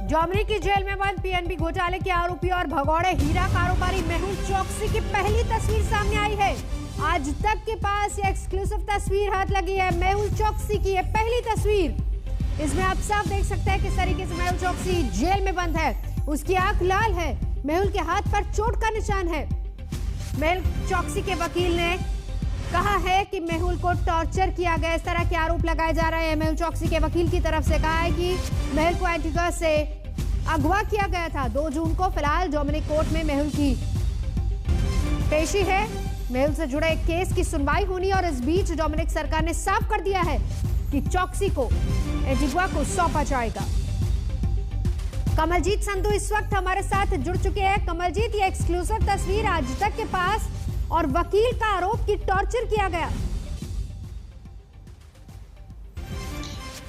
जॉमरी की जेल में बंद पीएनबी घोटाले के आरोपी और भगौड़े हीरा कारोबारी मेहुल चोकसी की पहली तस्वीर सामने आई है। आज तक के पास ये एक्सक्लूसिव तस्वीर हाथ लगी है। मेहुल चोकसी की ये पहली तस्वीर, इसमें आप साफ देख सकते हैं किस तरीके से मेहुल चोकसी जेल में बंद है। उसकी आंख लाल है, मेहुल के हाथ पर चोट का निशान है। मेहुल चोकसी के वकील ने कहा है कि मेहुल को टॉर्चर किया गया, इस तरह के आरोप लगाए जा रहे हैं। मेहुल चोकसी के वकील की तरफ से कहा है कि मेहुल को एंटीगा से अगवा किया गया था 2 जून को। फिलहाल डोमिनिक कोर्ट में मेहुल की पेशी है। मेहुल से जुड़े एक केस की सुनवाई होनी और इस बीच डोमिनिक सरकार ने साफ कर दिया है कि चोकसी को एंटीगा को सौंपा जाएगा। कमलजीत संधू इस वक्त हमारे साथ जुड़ चुके हैं। कमलजीत, ये एक्सक्लूसिव तस्वीर आज तक के पास और वकील का आरोप कि टॉर्चर किया गया।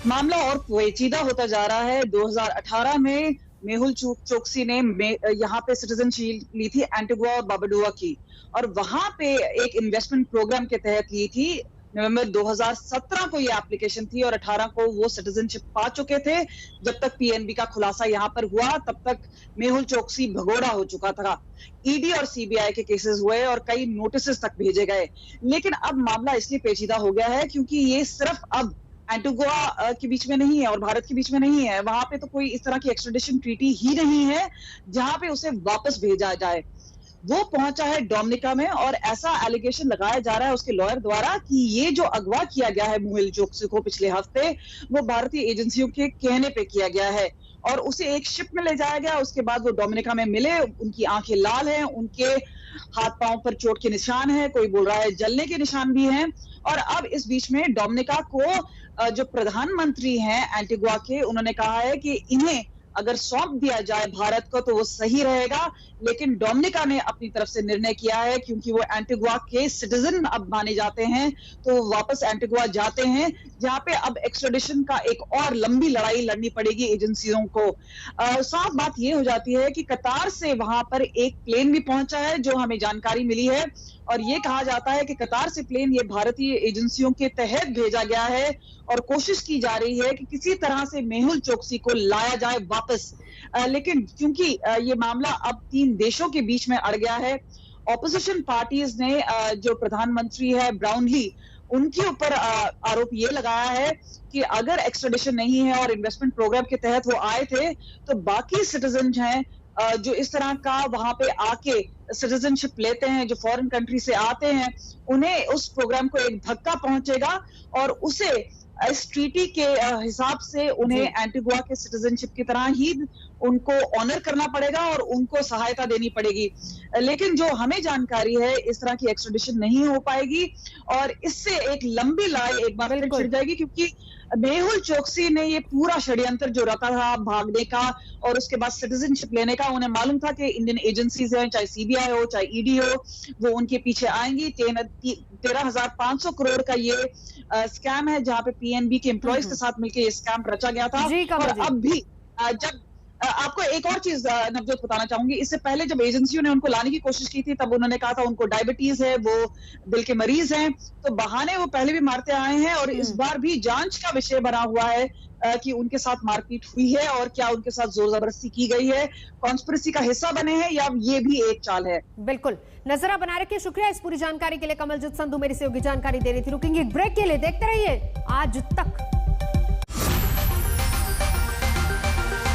मामला और पेचीदा होता जा रहा है। 2018 में मेहुल चोकसी ने यहाँ पे सिटीजनशिप ली थी एंटीगुआ और बारबुडा की, और वहां पे एक इन्वेस्टमेंट प्रोग्राम के तहत ली थी। नवंबर 2017 को ये एप्लीकेशन थी और 18 को वो सिटीजनशिप पा चुके थे। जब तक पीएनबी का खुलासा यहाँ पर हुआ तब तक मेहुल चोकसी भगोड़ा हो चुका था। ईडी और सीबीआई के केसेस हुए और कई नोटिस तक भेजे गए। लेकिन अब मामला इसलिए पेचीदा हो गया है क्योंकि ये सिर्फ अब एंटीगुआ के बीच में नहीं है और भारत के बीच में नहीं है। वहां पे तो कोई इस तरह की एक्सट्रेडिशन ट्रीटी ही नहीं है जहां पे उसे वापस भेजा जाए। वो पहुंचा है डोमिनिका में और ऐसा एलिगेशन लगाया जा रहा है उसके लॉयर द्वारा कि ये जो अगवा किया गया है मेहुल चोकसी को पिछले हफ्ते, वो भारतीय एजेंसियों के कहने पे किया गया है और उसे एक शिप में ले जाया गया। उसके बाद वो डोमिनिका में मिले। उनकी आंखें लाल हैं, उनके हाथ पांव पर चोट के निशान है, कोई बोल रहा है जलने के निशान भी हैं। और अब इस बीच में डोमिनिका को जो प्रधानमंत्री हैं एंटीगुआ के, उन्होंने कहा है कि इन्हें अगर सौंप दिया जाए भारत को तो वो सही रहेगा। लेकिन डोमिनिका ने अपनी तरफ से निर्णय किया है क्योंकि वो एंटीगुआ के सिटीजन अब माने जाते हैं तो वो वापस एंटीगुआ जाते हैं, जहां पे अब एक्स्ट्रेडिशन का एक और लंबी लड़ाई लड़नी पड़ेगी एजेंसियों को। साफ बात ये हो जाती है कि कतार से वहां पर एक प्लेन भी पहुंचा है जो हमें जानकारी मिली है, और ये कहा जाता है कि कतार से प्लेन ये भारतीय एजेंसियों के तहत भेजा गया है और कोशिश की जा रही है कि किसी तरह से मेहुल चोकसी को लाया जाए वापस। लेकिन क्योंकि ये मामला अब 3 देशों के बीच में अड़ गया है, ऑपोजिशन पार्टीज ने जो प्रधानमंत्री है ब्राउनली, उनके ऊपर आरोप ये लगाया है कि अगर एक्स्ट्रेडिशन नहीं है और इन्वेस्टमेंट प्रोग्राम के तहत वो आए थे तो बाकी सिटीजन हैं जो इस तरह का वहां पे आके सिटीजनशिप लेते हैं, जो फॉरेन कंट्री से आते हैं, उन्हें उस प्रोग्राम को एक धक्का पहुंचेगा और उसे इस ट्रीटी के हिसाब से उन्हें एंटीगुआ के सिटीजनशिप की तरह ही उनको ऑनर करना पड़ेगा और उनको सहायता देनी पड़ेगी। लेकिन जो हमें जानकारी है इस तरह की एक्स्ट्रेडिशन नहीं हो पाएगी और इससे एक लंबी लड़ाई एक बार फिर छिड़ जाएगी, क्योंकि मेहुल चोकसी ने ये पूरा षड्यंत्र जो रचा था भागने का और उसके बाद सिटीजनशिप लेने का, उन्हें मालूम था कि इंडियन एजेंसीज हैं, चाहे सीबीआई हो चाहे ईडी हो, वो उनके पीछे आएंगी। 13,500 करोड़ का ये स्कैम है जहां पे पीएनबी के एम्प्लॉयज के साथ मिलकर ये स्कैम रचा गया था। और अब भी जब आपको एक और चीज नवजोत बताना चाहूंगी, इससे पहले जब एजेंसियों ने उनको लाने की कोशिश की थी तब उन्होंने कहा था उनको डायबिटीज है, वो दिल के मरीज हैं, तो बहाने वो पहले भी मारते आए हैं और इस बार भी जांच का विषय बना हुआ है कि उनके साथ मारपीट हुई है और क्या उनके साथ जोर जबरदस्ती की गई है, कॉन्स्पिरेसी का हिस्सा बने हैं या ये भी एक चाल है। बिल्कुल, नजरा बना रखिए। शुक्रिया इस पूरी जानकारी के लिए। कमलजीत संधू मेरी सहयोगी जानकारी दे रही थी। रुकेंगे एक ब्रेक के लिए, देखते रहिए आज तक।